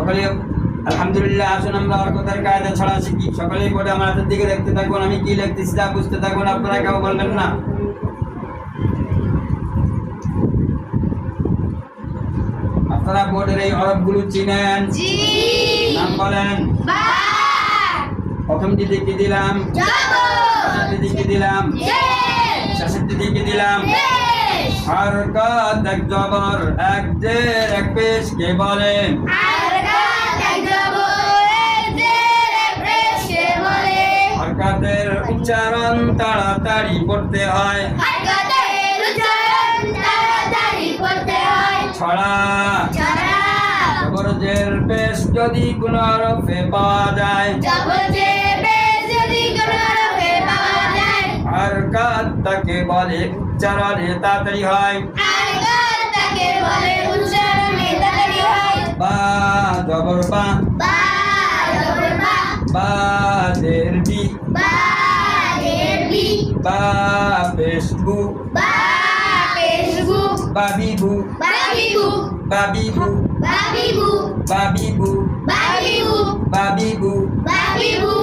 সকলে আলহামদুলিল্লাহ। আসুন আমরা হরকতের কায়দা ছড়া শিখি। সকলেই বোর্ডে আমার হাতের দিকে দেখতে থাকুন, আমি কি লিখতেছি তা বুঝতে থাকুন, আপনারা কেউ বলবেন না। আপনারা বোর্ডের এই হরফগুলো চিনেন? জি। নাম বলেন। বা। প্রথম দিকে কি দিলাম? জবর। দিকে দিলাম। জের। শেষের দিকে দিলাম। পেশ। হরকত এক জবর এক জের এক পেশ কে বলে? হরকত এক জবর এক জের এক পেশ কে বলে? হরকতের উচ্চারণ তাড়াতাড়ি পড়তে হয়। হরকতের উচ্চারণ তাড়াতাড়ি করতে হয়। ছড়া ছড়া। জবর জের পেশ যদি কোনো হরফে পাওয়া যায়, জবর জের পেশ যদি কোনো হরফে পাওয়া যায়, হরকত তাকে বলে উচ্চারণে তাড়াতাড়ি হয়। হরকত তাকে বলে উচ্চারণে তাড়াতাড়ি হয়। বা জবর বা, বা জবর বা। বা জের বি, বা জের বি। বা পেশ বু, বা পেশ বু। বাবি বু, বাবি বু। বাবি বু, বাবি বু। বাবি বু, বাবি বু। বাবি বু, বাবি বু।